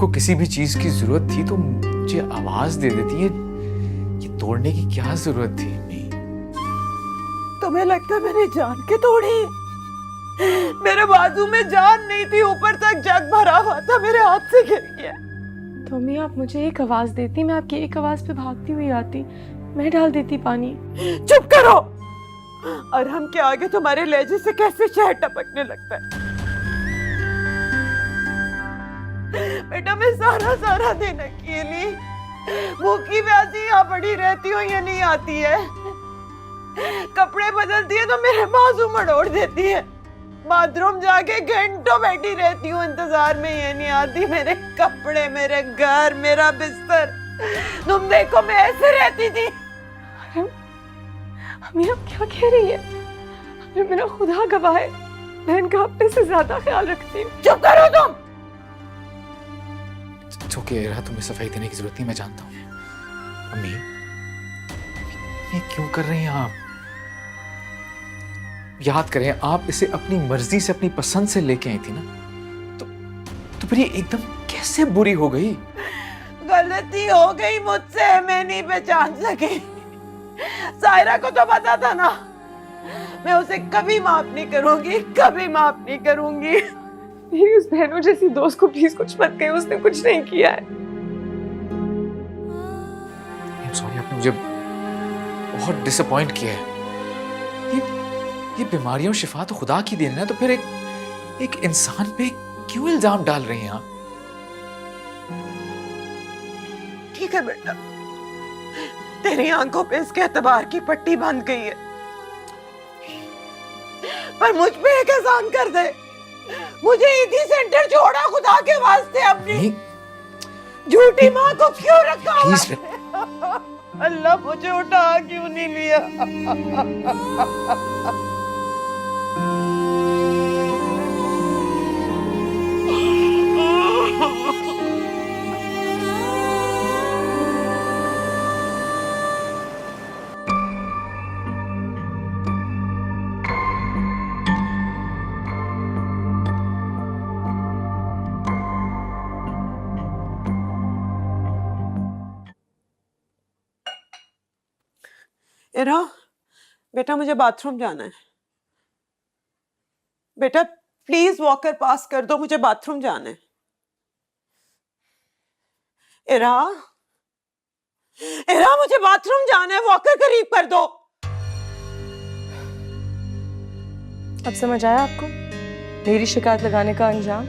आपको किसी भी चीज की जरूरत थी तो मुझे आवाज दे देती है। ये तोड़ने की क्या जरूरत थी अम्मी? तुम्हें लगता है मैंने जान के तोड़ी? मेरे बाजू में जान नहीं थी, ऊपर तक जग भरा हुआ था, मेरे हाथ से गिर गया। तो अम्मी आप मुझे एक आवाज देती, मैं आपकी एक आवाज पे भागती हुई आती, मैं डाल देती पानी। चुप करो। और हम के आगे तुम्हारे लहजे से कैसे शहद टपकने लगता है। बेटा मैं सारा सारा दिन अकेली भूखी प्यासी यहाँ पड़ी रहती हूँ, ये नहीं आती है। कपड़े बदलती है तो मेरे बाजू मड़ोड़ देती है। बाथरूम जाके घंटों बैठी रहती हूँ इंतजार में, ये नहीं आती। मेरे कपड़े, मेरे घर, मेरा बिस्तर, तुम देखो मैं ऐसे रहती थी। अम्मी आप क्या कह रही है? अरे मेरा खुदा गवाह है, मैं इनका अपने से ज्यादा ख्याल रखती हूँ। चुप करो तुम। ओके रहा, तुम्हें सफाई देने की जरूरत नहीं, मैं जानता हूँ। अम्मी ये क्यों कर रही हैं आप? याद करें, आप इसे अपनी मर्जी से, अपनी पसंद से लेके आई थी ना, तो फिर ये एकदम कैसे बुरी हो गई? गलती हो गई मुझसे, मैं नहीं पहचान सकी। सायरा को तो पता था ना, मैं उसे कभी माफ नहीं करूंगी, कभी माफ नहीं करूंगी। मेरी उस बहनों जैसी दोस्त को प्लीज कुछ मत कहिए, उसने कुछ नहीं किया है। सॉरी, आपने मुझे बहुत डिसअपॉइंट किया है। ये बीमारियों शिफा तो खुदा की देन है, तो फिर एक इंसान पे क्यों इल्जाम डाल रही हैं आप? ठीक है बेटा, तेरी आंखों पे इसके एतबार की पट्टी बंध गई है, पर मुझ पे एक एहसान कर दे, मुझे ईदी सेंटर छोड़ा खुदा के वास्ते। अपनी झूठी माँ को क्यों रखा हुआ है? अल्लाह मुझे उठा क्यों नहीं लिया? इरा, बेटा मुझे बाथरूम जाना है। बेटा प्लीज वॉकर पास कर दो, मुझे बाथरूम जाना है। इरा, इरा मुझे बाथरूम जाना है, वॉकर करीब कर दो। अब समझ आया आपको मेरी शिकायत लगाने का अंजाम?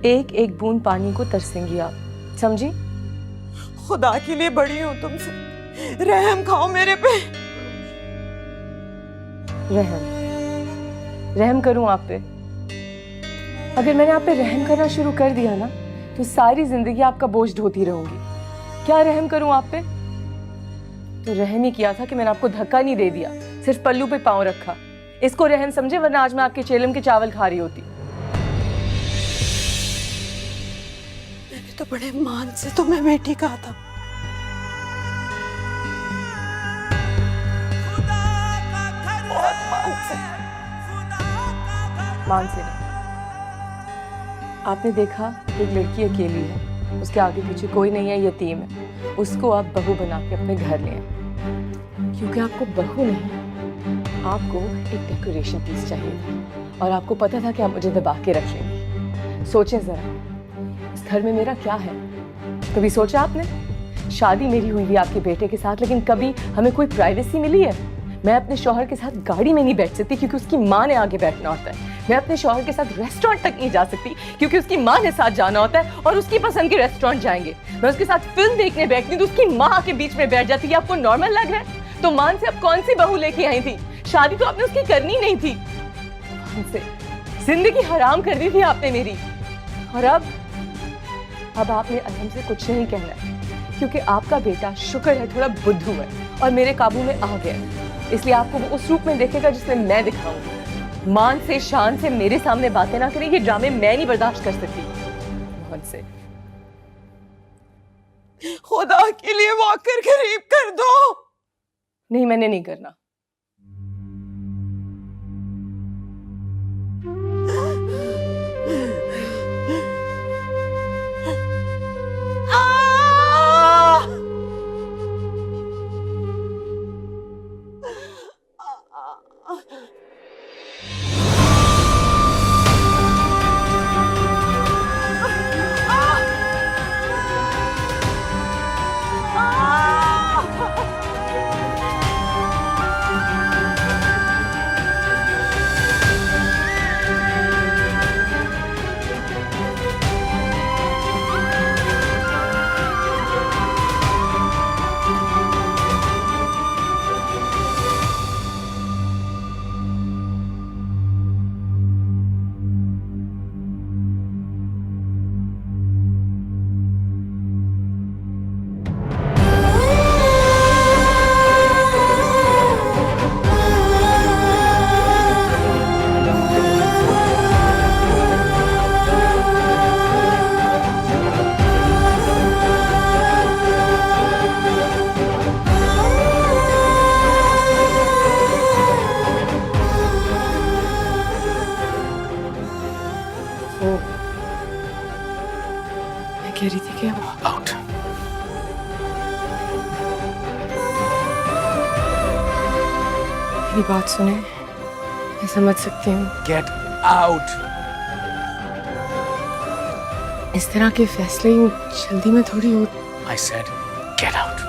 एक एक बूंद पानी को तरसेंगी आप, समझी? खुदा के लिए बड़ी हूं तुमसे, रहम खाओ मेरे पे। रहम करूं आप पे? अगर मैंने आप पे रहम करना शुरू कर दिया ना, तो सारी जिंदगी आपका बोझ ढोती रहूंगी। क्या रहम करूं आप पे? तो रहम ही किया था कि मैंने आपको धक्का नहीं दे दिया, सिर्फ पल्लू पे पांव रखा। इसको रहम समझे, वरना आज मैं आपके चेलम के चावल खा रही होती। मैंने तो बड़े मान से तुम्हें बेटी कहा था। मान से नहीं। आपने देखा एक लड़की अकेली है, उसके आगे पीछे कोई नहीं है, यतीम है, उसको आप बहू बना के अपने घर ले आए। क्योंकि आपको बहू नहीं, आपको एक डेकोरेशन पीस चाहिए था, और आपको पता था कि आप मुझे दबा के रख लेंगे। सोचें जरा, इस घर में मेरा क्या है? कभी सोचा आपने? शादी मेरी हुई है आपके बेटे के साथ, लेकिन कभी हमें कोई प्राइवेसी मिली है? मैं अपने शौहर के साथ गाड़ी में नहीं बैठ सकती क्योंकि उसकी माँ ने आगे बैठना होता है। मैं अपने शौहर के साथ रेस्टोरेंट तक नहीं जा सकती क्योंकि उसकी माँ ने साथ जाना होता है, और उसकी पसंद के रेस्टोरेंट जाएंगे। मैं उसके साथ फिल्म देखने बैठती तो उसकी माँ के बीच में बैठ जाती है। आपको नॉर्मल लग रहा है? तो मान से अब कौन सी बहू लेके आई थी? शादी तो आपने उसकी करनी नहीं थी। मान से जिंदगी हराम कर दी थी आपने मेरी। और अब आपने अलम से कुछ नहीं कहना है, क्योंकि आपका बेटा शुक्र है थोड़ा बुद्धू है और मेरे काबू में आ गया है। इसलिए आपको वो उस रूप में देखेगा जिसमें मैं दिखाऊंगी। मान से शान से मेरे सामने बातें ना करें, ये ड्रामे मैं नहीं बर्दाश्त कर सकती। मान से खुदा के लिए वॉकर करीब कर दो। नहीं, मैंने नहीं करना। कह रही थी कि आउट। मेरी बात सुने, मैं समझ सकती हूँ गेट आउट। इस तरह के फैसले जल्दी में थोड़ी हो। I said get out.